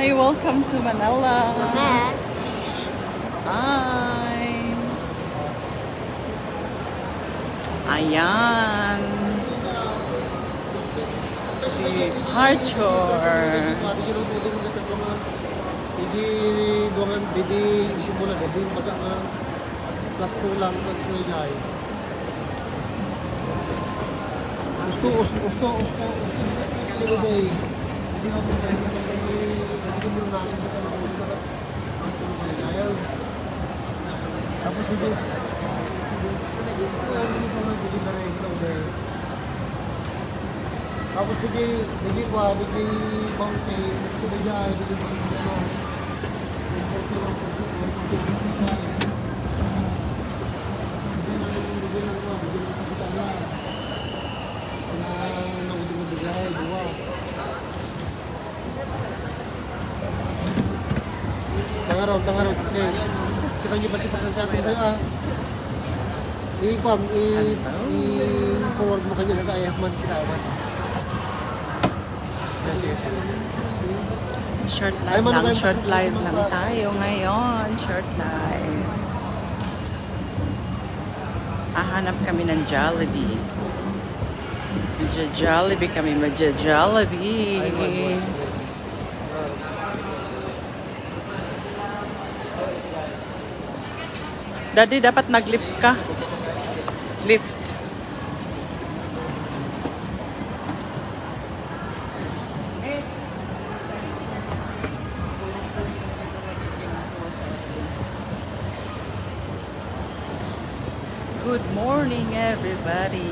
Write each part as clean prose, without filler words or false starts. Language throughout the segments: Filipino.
Hi, welcome to Manila. Matt. Hi. Ayan. Archer. Jadi simula jadi macam kelas tulang ke kuliah. Usto. Jadi deh. Jadi aku belum nanti kita mau dekat kelas tulang kuliah. Tapos dito. Jadi dari itu deh. Tapos di bangke kuliah di bangke. Tangarap. Kita nyo pasti pakai sa atin tayo i-forward mo kanya sa tayo man kita man. Sige. Short live lang tayo ngayon. Short live. Hahanap kami ng Jollibee. Jollibee kami, Jollibee. Daddy, dapat nag-lift ka. Lift. Good morning, everybody.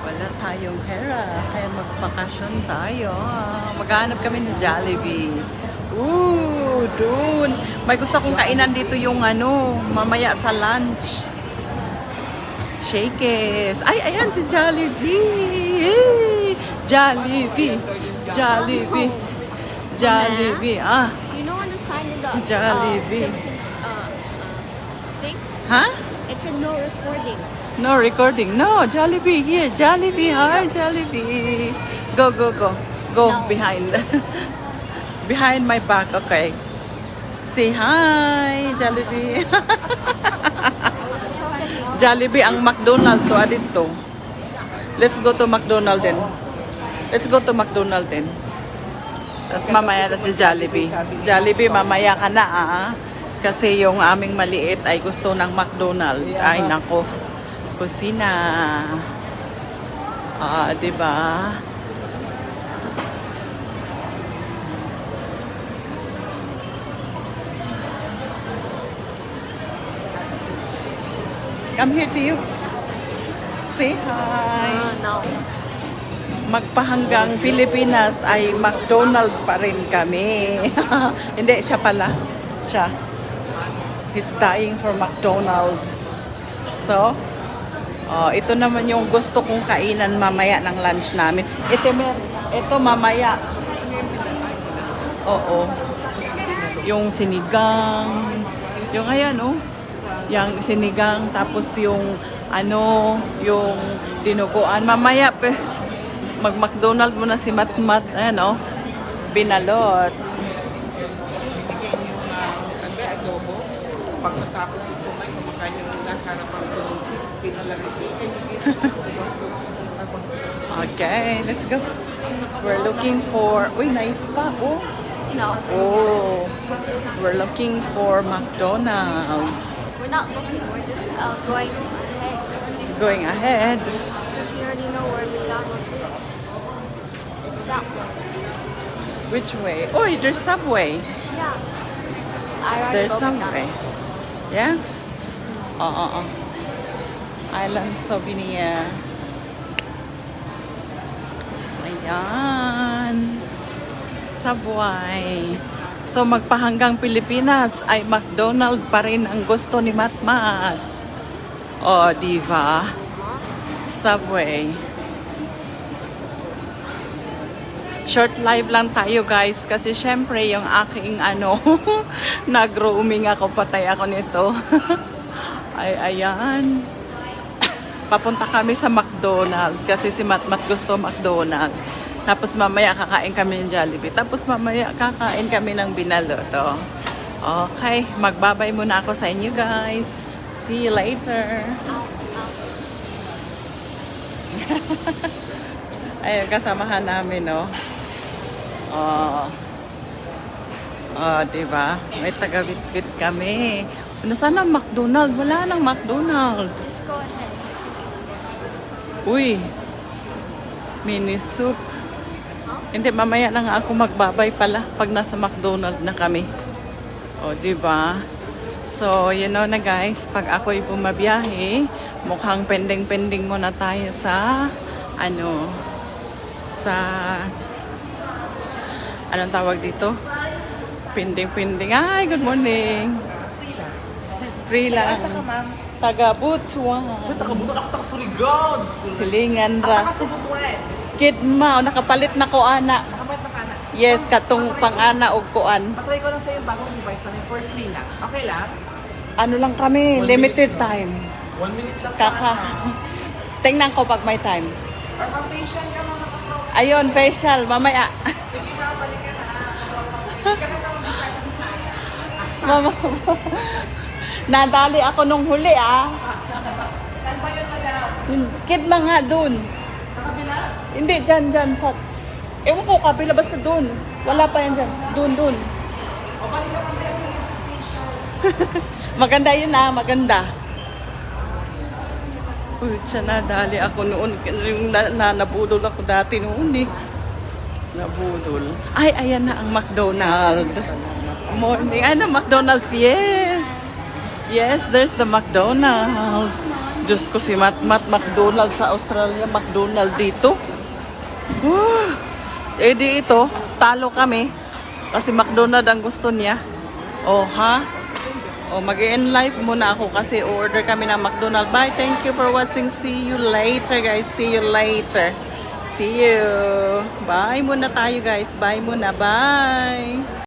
Wala tayong pera, kaya magbakasyon tayo. Maghanap kami ng Jollibee. Ooh, dun. May gusto kong kainan dito yung mamaya sa lunch. Shakes. Ay, ayan si Jollibee. Hey, Jollibee. Ah, You know on the sign in the Jollibee. Philippines thing? huh? It said no recording. No recording. No, Jollibee here. Jollibee. Hi, Jollibee. Go. Go No. behind. Behind my back, okay. Say hi, Jollibee. Jollibee ang McDonald's to dito. Let's go to McDonald's din. Tapos mamaya na si Jollibee. Jollibee, mamaya ka na Kasi yung aming maliit ay gusto ng McDonald's. Ay, nako. Kusina. Diba? Come here to you. Say hi. No. Magpahanggang Pilipinas ay McDonald's pa rin kami. Hindi, siya pala. Siya. He's dying for McDonald's. So, ito naman yung gusto kong kainan mamaya ng lunch namin. Ito mamaya. Oo. Yung sinigang. Yung ayan, yung sinigang, tapos yung yung dinuguan. Mamaya, mag-McDonald's muna si Matmat, binalot. Adobo. Pagkatapos ito may kumakain yung nasa harapan ko Okay, let's go. We're looking for, nice pa, No. We're looking for McDonald's. We're not looking. We're just going ahead. Going ahead. Because you already know where McDonald's is. It's that way. Which way? There's Subway. Yeah. I already There's go Subway. McDonald's. Yeah? Island souvenir. Ayan. Subway. So, magpahanggang Pilipinas ay McDonald's pa rin ang gusto ni Matmat. Diva. Subway. Short live lang tayo, guys. Kasi syempre, yung aking nag-roaming ako, patay ako nito. Ay, ayan. Papunta kami sa McDonald's kasi si Matmat gusto McDonald's. Tapos mamaya kakain kami ng Jollibee. Tapos mamaya kakain kami ng Binaloto. Okay, magbabay muna ako sa inyo guys. See you later. Ayun, kasamahan namin, no? Diba? May taga-bitbit kami. Ano sana McDonald's? Wala nang McDonald's. Just go ahead. Uy, mini soup. Hindi, mamaya na nga ako magbabay pala pag nasa McDonald's na kami. Diba? So, you know na guys, pag ako'y bumabiyahe, mukhang pending-pending muna tayo sa, anong tawag dito? Pending-pending. Ay, good morning. Free lang. Asa ka, ma'am? Taga Butuan. Takabuto ako taka Surigao. Silingan ra. Asa ka subutuan? Kid ma, nakapalit na ko ana. Nakamat na ka na. Yes, katong pang-ana o kuan. Patry ko lang sa yung bagong device na for free lang. Okay lang? Ano lang kami, limited time. 1 minute lang sa Kaka. Tingnan ko pag may time. Or facial ka mga kapro. Ayun, facial, mamaya. Sige, ma'am, balik ka na. Mama. Nadali ako nung huli Saan ba yun, madam? Kid na nga dun. Sa kabila? Hindi, dyan. Ewan ko, kabila basta dun. Wala pa yan dyan. Dun. O, balik ka mamaya yung facial. Maganda yun maganda. Uy, siya nadali ako noon. Yung nabudol ako dati noon eh. Nabudol. Ay, ayan na ang McDonald's. Morning. McDonald's, yes. Yes, there's the McDonald's. Diyos ko si Matmat McDonald's sa Australia. McDonald's dito. Di ito, talo kami. Kasi McDonald's ang gusto niya. Mag-end life muna ako kasi order kami ng McDonald's. Bye, thank you for watching. See you later, guys. See you later. See you. Bye muna tayo, guys. Bye muna. Bye.